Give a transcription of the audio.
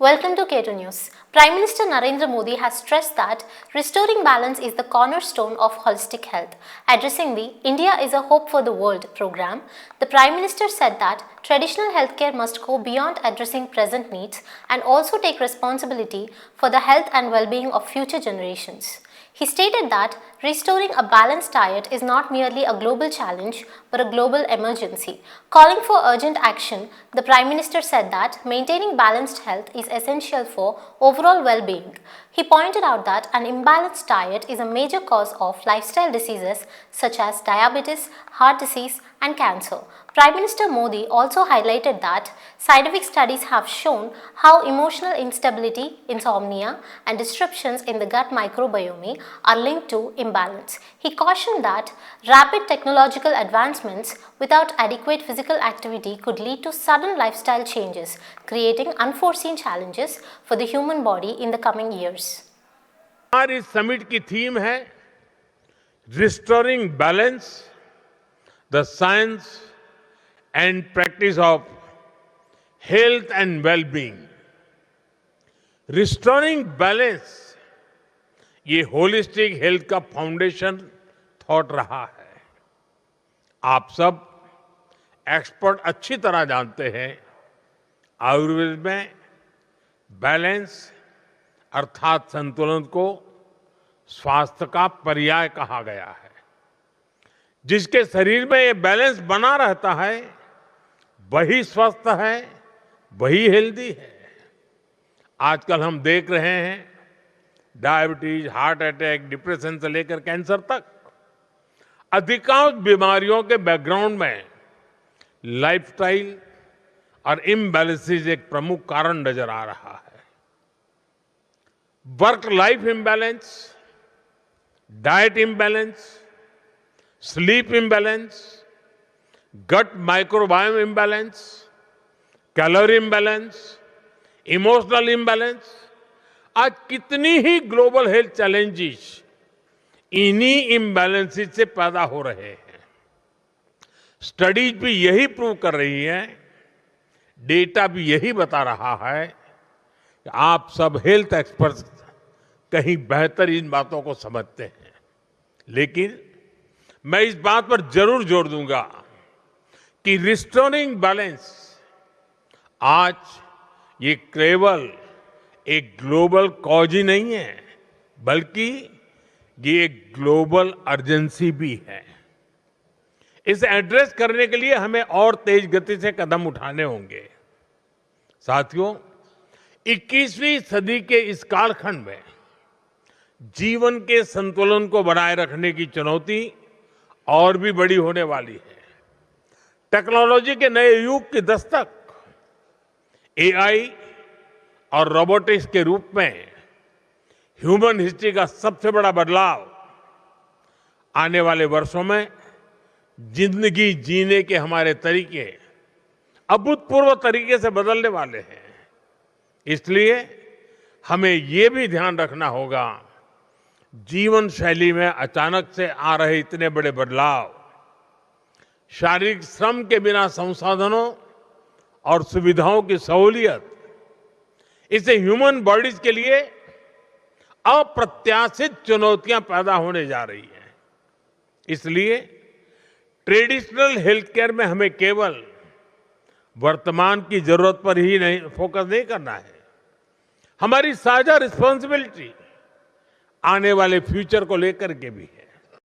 Welcome to K2 News. Prime Minister Narendra Modi has stressed that restoring balance is the cornerstone of holistic health. Addressing the India is a Hope for the World program, the Prime Minister said that traditional healthcare must go beyond addressing present needs and also take responsibility for the health and well-being of future generations. He stated that restoring a balanced diet is not merely a global challenge but a global emergency. Calling for urgent action, the Prime Minister said that maintaining balanced health is essential for overall well-being. He pointed out that an imbalanced diet is a major cause of lifestyle diseases such as diabetes, heart disease, and cancer. Prime Minister Modi also highlighted that scientific studies have shown how emotional instability, insomnia, and disruptions in the gut microbiome are linked to imbalance. He cautioned that rapid technological advancements without adequate physical activity could lead to sudden lifestyle changes, creating unforeseen challenges for the human body in the coming years. हमारी summit की theme है restoring balance the science and practice of health and wellbeing. Restoring balance ये holistic health का foundation thought रहा है। आप सब expert अच्छी तरह जानते हैं, आयुर्वेद में बैलेंस अर्थात संतुलन को स्वास्थ्य का पर्याय कहा गया है। जिसके शरीर में ये बैलेंस बना रहता है वही स्वस्थ है, वही हेल्दी है। आजकल हम देख रहे हैं डायबिटीज, हार्ट अटैक, डिप्रेशन से लेकर कैंसर तक अधिकांश बीमारियों के बैकग्राउंड में लाइफस्टाइल और इम्बैलेंसेस एक प्रमुख कारण नजर आ रहा है। Work life imbalance, diet imbalance, sleep imbalance, gut microbiome imbalance, calorie imbalance, emotional imbalance, आज कितनी ही ग्लोबल हेल्थ चैलेंजेस इन्हीं इम्बैलेंसेस से पैदा हो रहे हैं। स्टडीज भी यही प्रूव कर रही है, डेटा भी यही बता रहा है कि आप सब हेल्थ एक्सपर्ट्स कहीं बेहतर इन बातों को समझते हैं। लेकिन मैं इस बात पर जरूर जोर दूंगा कि रिस्टोरिंग बैलेंस आज ये केवल एक ग्लोबल कॉज ही नहीं है, बल्कि ये एक ग्लोबल अर्जेंसी भी है। इसे एड्रेस करने के लिए हमें और तेज गति से कदम उठाने होंगे। साथियों, 21वीं सदी के इस कालखंड में जीवन के संतुलन को बनाए रखने की चुनौती और भी बड़ी होने वाली है। टेक्नोलॉजी के नए युग की दस्तक एआई और रोबोटिक्स के रूप में ह्यूमन हिस्ट्री का सबसे बड़ा बदलाव आने वाले वर्षों में जिंदगी जीने के हमारे तरीके अभूतपूर्व तरीके से बदलने वाले हैं। इसलिए हमें ये भी ध्यान रखना होगा, जीवन शैली में अचानक से आ रहे इतने बड़े बदलाव शारीरिक श्रम के बिना संसाधनों और सुविधाओं की सहूलियत, इससे ह्यूमन बॉडीज के लिए अप्रत्याशित चुनौतियां पैदा होने जा रही हैं। इसलिए ट्रेडिशनल हेल्थ केयर में हमें केवल वर्तमान की जरूरत पर ही नहीं फोकस नहीं करना है, हमारी साझा रिस्पॉन्सिबिलिटी आने वाले फ्यूचर को लेकर के भी है।